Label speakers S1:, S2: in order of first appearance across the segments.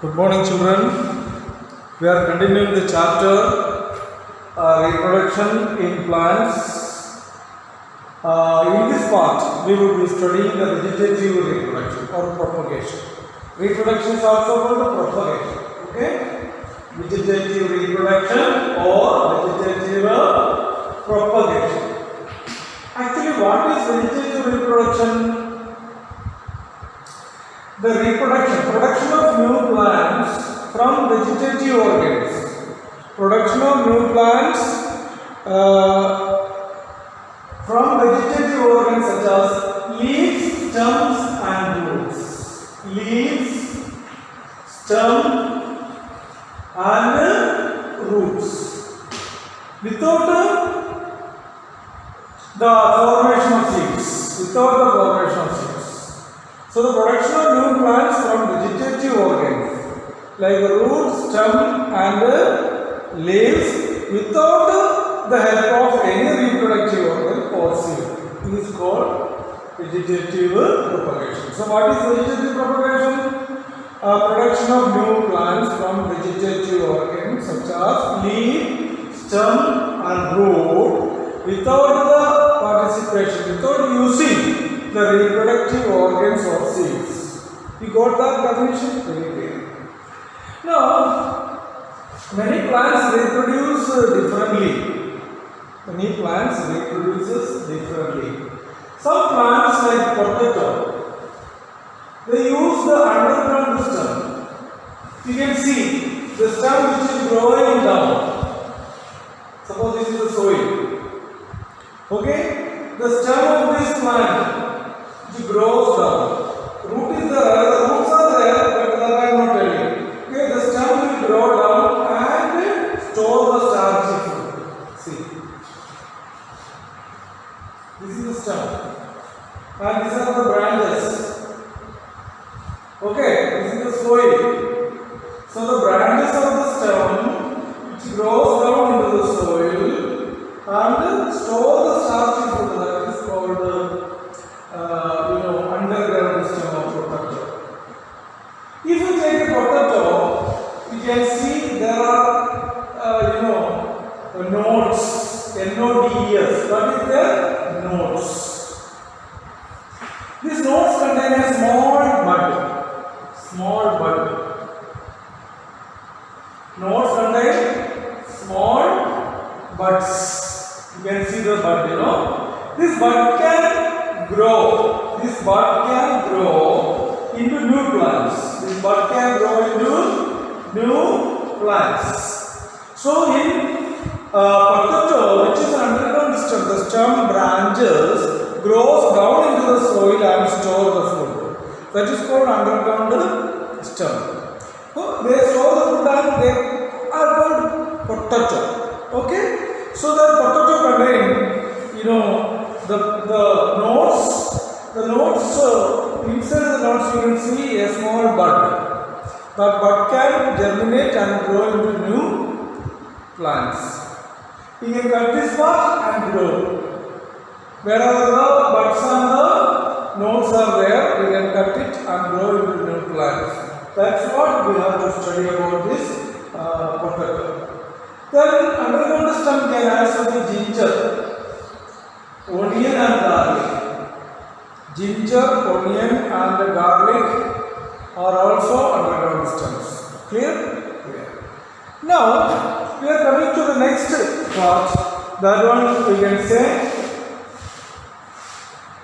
S1: Good morning, children. We are continuing the chapter reproduction in plants. In this part, we will be studying the vegetative reproduction or propagation. Reproduction is also called propagation. Okay? Vegetative reproduction or vegetative propagation. Actually, what is vegetative reproduction? The production of new plants from vegetative organs. Production of new plants from vegetative organs such as leaves, stems and roots. Leaves, stem and roots. Without the formation of seeds. So the production of new plants from vegetative organs like roots, stem and leaves without the help of any reproductive organ or seed is called vegetative propagation. So what is vegetative propagation? Production of new plants from vegetative organs such as leaf, stem and root without the participation, without using the reproductive organs or seeds. You got that definition? Very clear. Now, many plants reproduce differently. Some plants like potato, they use the underground stem. You can see the stem which is growing down. Suppose this is the soil. Okay? The stem of this plant which grows down. Roots are there, but that I am not telling you. Okay, the stem will grow down and store the starchy food. See, this is the stem, and these are the branches. Okay, this is the soil. So the branches of the stem which grows down into the soil and store the starchy food, that is called underground stem of potato. If you take a potato, you can see there are nodes, N-O-D-E-S. What is there? Nodes. These nodes contain a small bud. Nodes contain small buds. You can see the bud, This bud can grow. Into new plants. So in potato, which is an underground stem, the stem branches grows down into the soil and store the food. That is called underground stem. So they store the food and they are called potato. Okay? So the potato contain, the nodes. The nodes, inside the nodes you can see a small bud. That bud can germinate and grow into new plants. You can cut this part and grow. Wherever the buds and the nodes are there, you can cut it and grow into new plants. That's what we have to study about this potato. Then underground stem can also be ginger, onion and garlic. Ginger, onion and garlic are also underground stems. Clear? Clear. Now, we are coming to the next part. That one we can say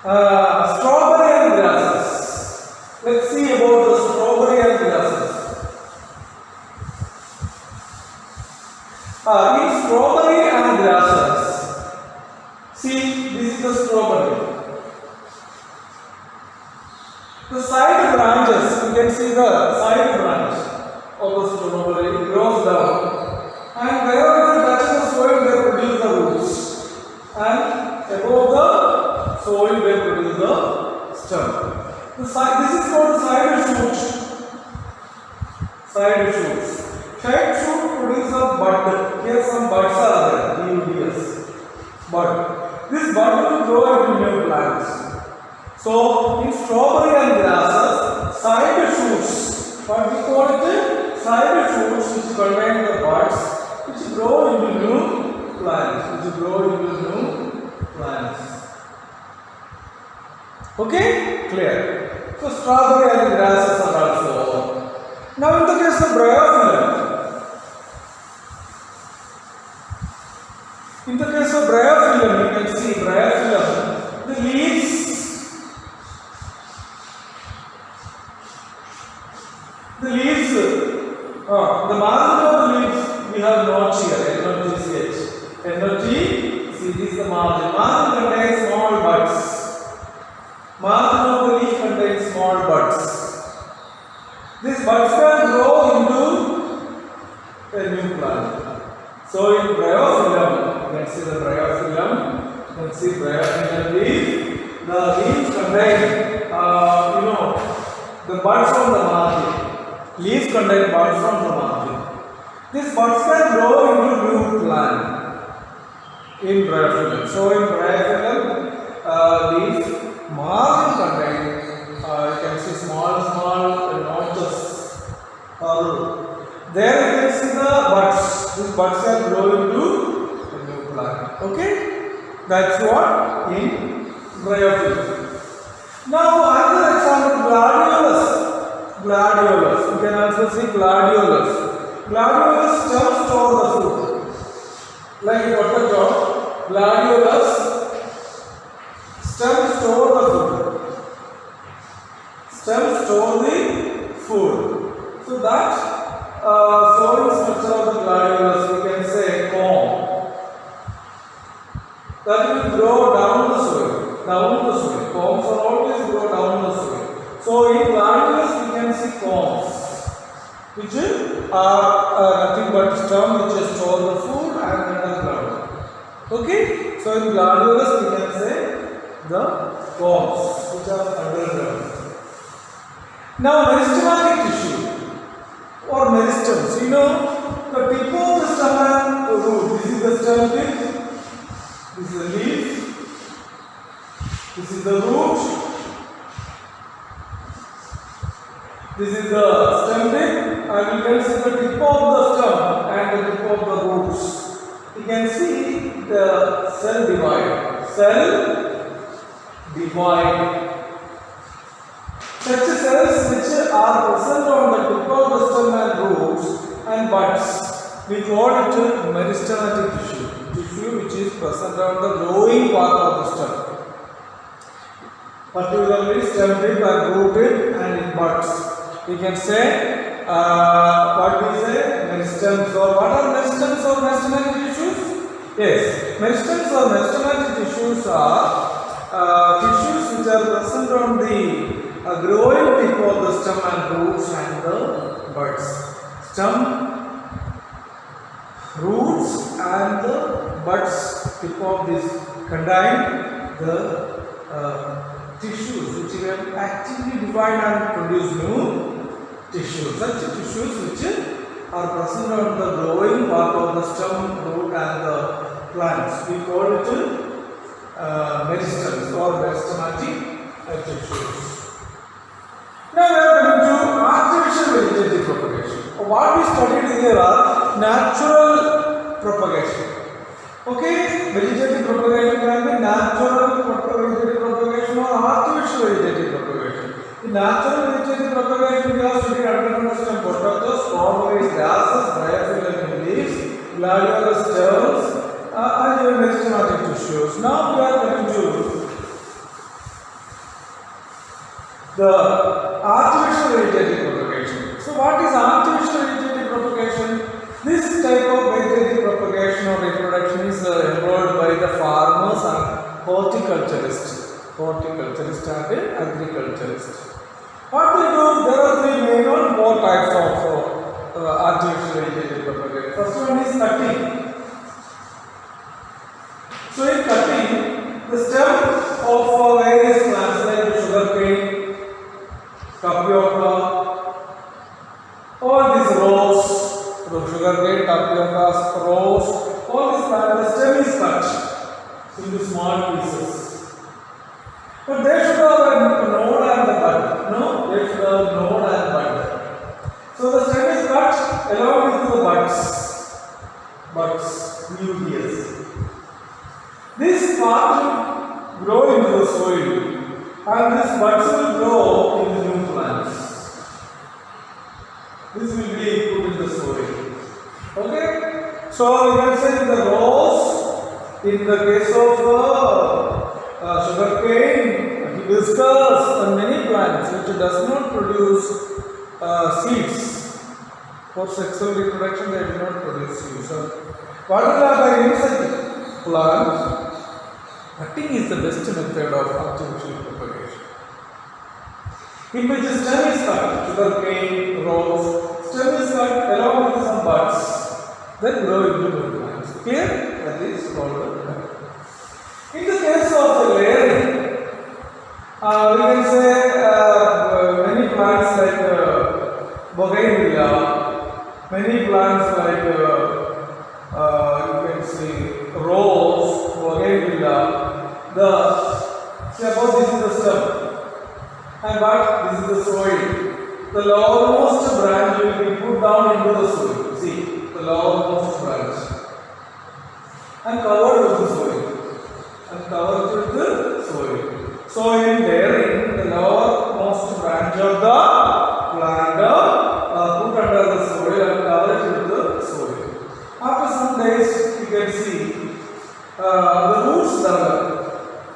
S1: strawberry and grasses. Let's see about the strawberry and grasses. In strawberry and grasses, see, this is the strawberry. The side branches, you can see the side branch of the strawberry grows down, and wherever it touches the soil, they produce the roots, and above the soil, they produce the stem. This is called side shoot. Side shoot produces a bud. Here some buds are there, B-U-D-S. Bud. This bud will grow into new plants. So, in strawberry and grasses, side shoots, what we call it? hybrid fruits which contain the buds which grow into new plants. Which grow into new plants. Okay? Clear. So strawberry and grasses are also. Now in the case of bryophyllum. In the case of bryophyllum, you can see bryophyllum, the leaves. The leaves, the margin of the leaves we have notch here, N-O-T-C-H. N-O-T, see this is the margin. Margin contains small buds. Margin of the leaf contains small buds. These buds can grow into a new plant. So in bryophyllum, you can see the bryophyllum. You can see bryophyllum leaf. The leaves contain, the buds from the margin. Leaves contain buds from the margin. These buds can grow into new plant in bryophyllum. So in bryophyllum, leaf margin contain, you can see small notches. There you can see the buds. These buds can grow into a new plant. Okay, that's what in bryophyllum. Now another example, gladiolus. Gladiolus. You can also see gladiolus. Gladiolus stems store the food. Like a potato, gladiolus stems store the food. Stems store the food. So that soil structure of the gladiolus, we can say comb. That will grow down the soil. Down the soil. Combs will always grow down the soil. So in gladiolus we can see combs, which are nothing but stem which store the food and underground. Okay, so in gladiolus we can say the combs which are underground. Now meristematic tissue or meristems. You know the tip of the stem and the root. This is the stem tip. This is the leaf. This is the root. This is the stem tip, and you can see the tip of the stem and the tip of the roots. You can see the cell divide. Cell divide. Such cells which are present on the tip of the stem and roots and buds, we call it meristematic tissue. Tissue which is present on the growing part of the stem. Particularly stem tip and root tip and in buds. We can say, what we say, meristems, or what are meristems or meristematic tissues? Yes, meristems or meristematic tissues are tissues which are present on the growing tip of the stem and roots and the buds. Stem, roots and the buds tip of this contain the tissues which will actively divide and produce new tissues. Such tissues which are present on the growing part of the stem, root and the plants. We call it meristems or meristematic tissues. Now we are coming to artificial vegetative propagation. What we studied here are natural propagation. Okay, vegetative propagation can be natural vegetative propagation or artificial vegetative propagation. In natural vegetative propagation, we have studied underground stem potatoes, strawberries, grasses, bryophyllum leaves, gladiolus stems, and even meristematic tissues. Now we are coming to the artificial vegetative propagation. So what is artificial vegetative propagation? This type of vegetative propagation or reproduction is employed by the farmers and horticulturists and agriculturists. What they do? There are three main or four types of artificial vegetative propagation. First one is cutting. So in cutting, the stem of various plants like sugarcane, tapioca, all these rose, sugarcane, tapioca, rose, all these plants, the stem is cut into small pieces. But they should have a node and the bud. No, they should have node and bud. So the stem is cut buds will grow in the new plants. This will be put in the soil. Okay? So you can say the rose, in the case of sugarcane, hibiscus, and many plants which does not produce seeds. For sexual reproduction, they do not produce seeds. So, what will happen inside plant? Cutting is the best method of artificial propagation. In which the stem is cut, sugarcane, rose, stem is cut along with some buds, then grow into new plants. Clear? That is called a plant. In the case of layering, we can say many plants like bougainvillea, many plants like you can see rose, bougainvillea. Suppose this is the stem, and what? This is the soil. The lowermost branch will be put down into the soil. See, the lowermost branch, and covered with the soil, and covered with the soil. So in layering, the lowermost branch of the plant put under the soil and covered with the soil. After some days, you can see the roots develop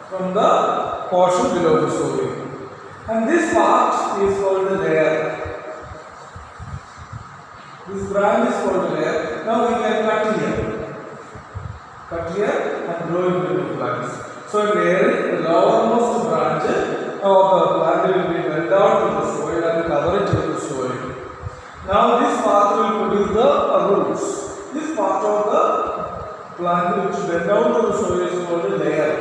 S1: from the portion below the soil, and this part is called the layer. This branch is called the layer. Now we can cut here and grow into new plants. So in layering, the lowermost branch of the plant will be bent down to the soil and cover it with the soil. Now this part will produce the roots. This part of the plant which bent down to the soil is called a layer.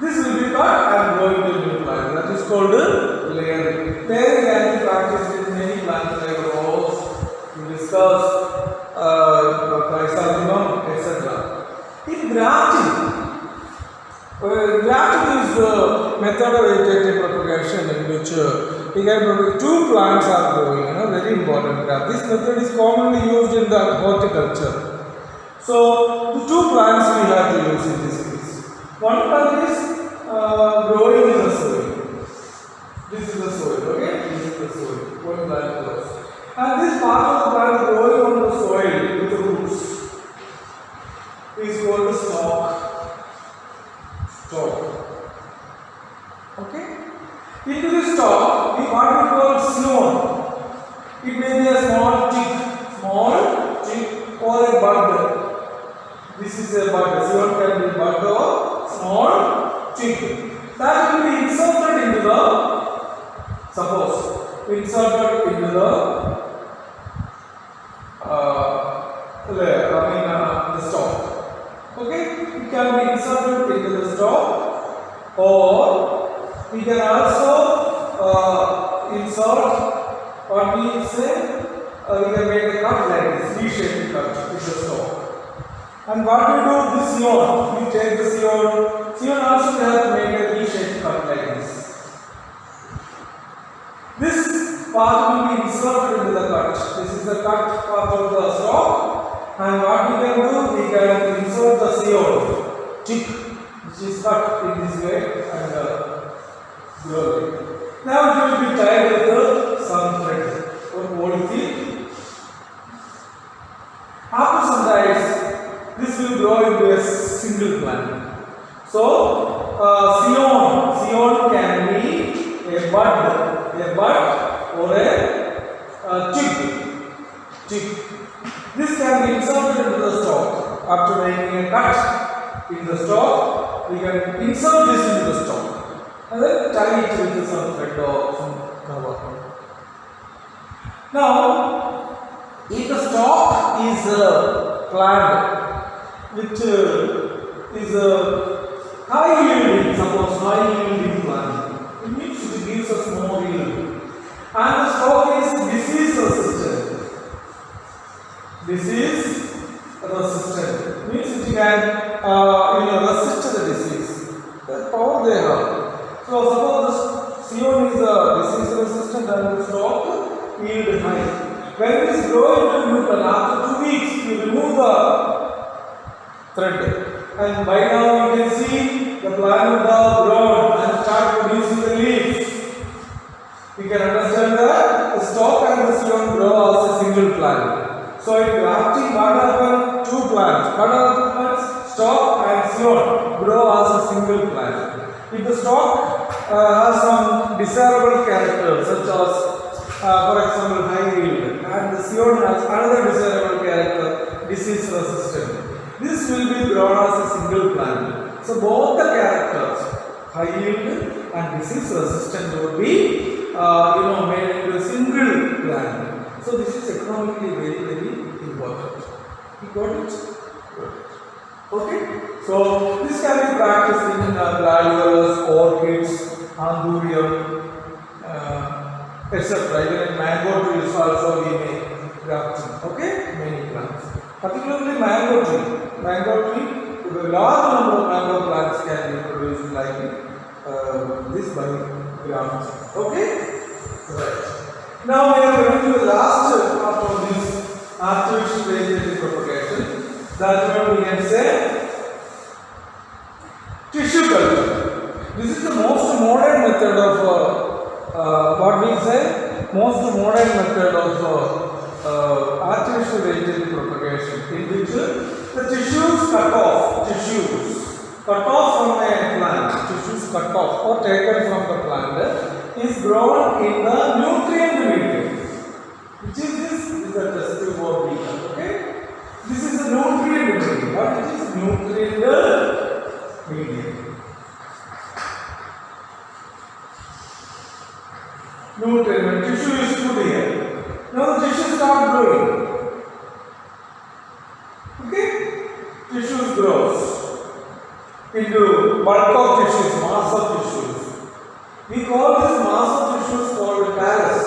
S1: This will be cut and grow into a new plant. That is called layering. Layering can be practiced in many plants like rose, hibiscus, chrysanthemum, etc. In grafting, grafting is the method of vegetative propagation in which we can produce two plants are growing. Very important graft. This method is commonly used in the horticulture. So the two plants we have to use in this case. One plant is growing in the soil. This is the soil. Okay, this is the soil. One plant grows, and this part of the plant growing on the soil with the roots is called the stalk. Okay. Into this stalk, we what we call scion. It may be a small tick, or a bud. This is a bud. Scion can be bud or small tick. That will be inserted into the, suppose, inserted into the the stalk. Okay, it can be inserted into the stalk, or we can also insert, what we say, we can make a cut like this, V-shaped cut with the stalk. And what we do, this scion, we take the scion also we have to make a V-shaped cut like this. This part will be inserted into the cut. This is the cut part of the stalk, and what we can do, we can insert the scion tip, which is cut in this way, and grow it. Now it will be tied with some thread or polythene. After some days, this will grow into a single plant. So scion can be a bud or a twig. This can be inserted into the stalk. After making a cut in the stalk, we can insert this into the stalk and then tie it with some thread or some cover. Now, if the stalk is plant which is high yielding, suppose high yielding plant, it means it gives us more yield, and the stalk is disease resistant. Disease resistant means it can resist the disease. That power they have. So suppose the scion is disease resistant and the stalk yield high. When this grow into new plant, after 2 weeks you remove the thread, and by now you can see the plant would have grown and start producing the leaves. We can understand that the stalk and the stem grow as a single plant. So in grafting, what happens? Two plants. What are the plants? Stalk and stem grow as a single plant. If the stalk has some desirable characters such as for example, high yield, and the stem has another desirable character, disease resistant. This will be grown as a single plant. So both the characters, high yield and disease resistant, will be made into a single plant. So this is economically very, very important. You got it? Okay. So this can be practiced in gladiolus, orchids, anthurium, etc. Even in mango trees also we make grafting. Okay, many plants. Particularly mango tree. Mango tree, a large number of mango plants can be produced like this by grafting. Okay? Right. Now we are going to the last part of this artificial vegetative propagation. That one we can say tissue culture. This is the most modern method of what we say, most modern method of artificial vegetative propagation, in which the tissues cut off from a plant, tissues cut off or taken from the plant is grown in the nutrient medium. Which is this? This is the test tube or beaker. Okay? This is the nutrient medium. What it is? Nutrient medium. Nutrient tissue is put here. Now the tissue start growing. Okay? Tissues grows into bulk of tissues, mass of tissues. We call this mass of tissues called callus.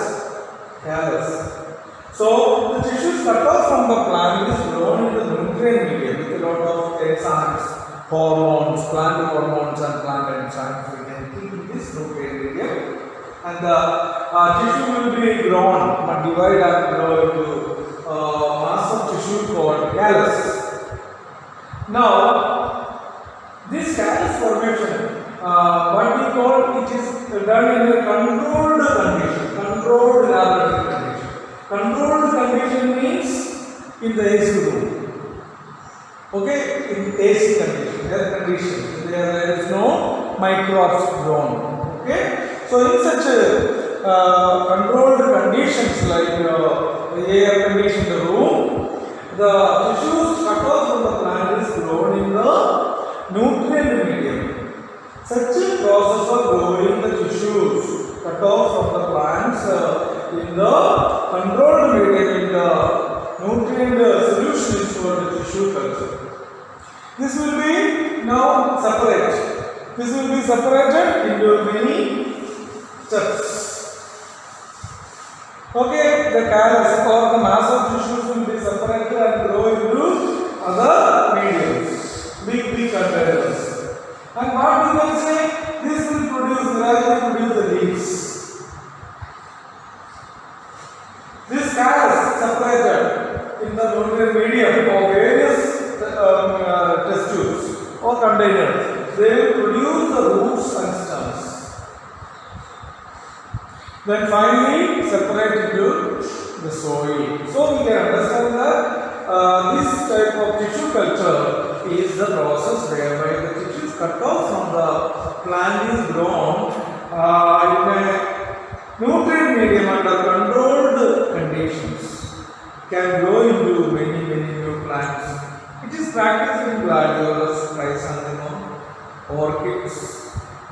S1: So the tissues cut off from the plant is grown in the nutrient medium with a lot of enzymes, hormones, plant hormones and plant enzymes. We can keep in this nutrient medium. And the tissue will be grown and divide and grow into mass of tissue called callus. Now, this callus formation, what we call, it is done in a controlled condition, controlled laboratory condition. Controlled condition means in the AC room. Okay, in AC condition, air condition, there is no microbes grown. Okay. So in such controlled conditions like air conditioned room, the tissues cut off from the plant is grown in the nutrient medium. Such a process of growing the tissues cut off from the plants in the controlled medium in the nutrient solution is called tissue culture. This will be now separate. This will be separated into many steps. Okay, the callus or the mass of tissues will be separated and grow into other mediums, big containers. And what we can say, this will gradually produce the leaves. This callus separated in the nutrient medium of various test tubes or containers, they will produce the roots and stems. Then finally separate into the soil. So we can understand that this type of tissue culture is the process whereby the tissues cut off from the plant is grown in a nutrient medium under controlled conditions, can grow into many new plants. It is practiced in gladiolus, chrysanthemum, orchids,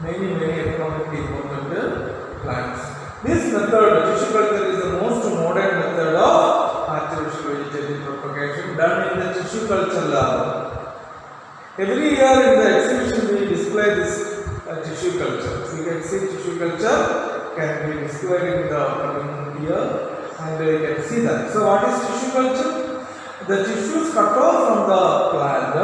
S1: many economically important plants. This method, tissue culture, is the most modern method of artificial vegetative propagation done in the tissue culture lab. Every year in the exhibition we display this tissue culture. So you can see tissue culture can be displayed in the coming year and you can see that. So what is tissue culture? The tissues cut off from the plant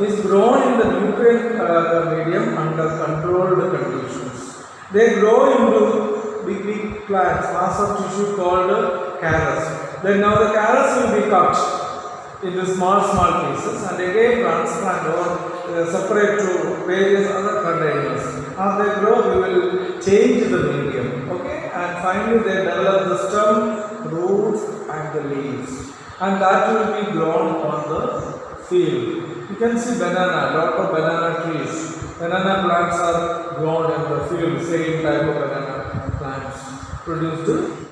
S1: is grown in the nutrient medium under controlled conditions. They grow into big plants, mass of tissue called callus. Then now the callus will be cut into small pieces and again transplant or separate to various other containers. As they grow, we will change the medium. Okay, and finally they develop the stem, roots, and the leaves, and that will be grown on the field. You can see banana, lot of banana trees. Banana plants are grown in the field, same type of banana plants produced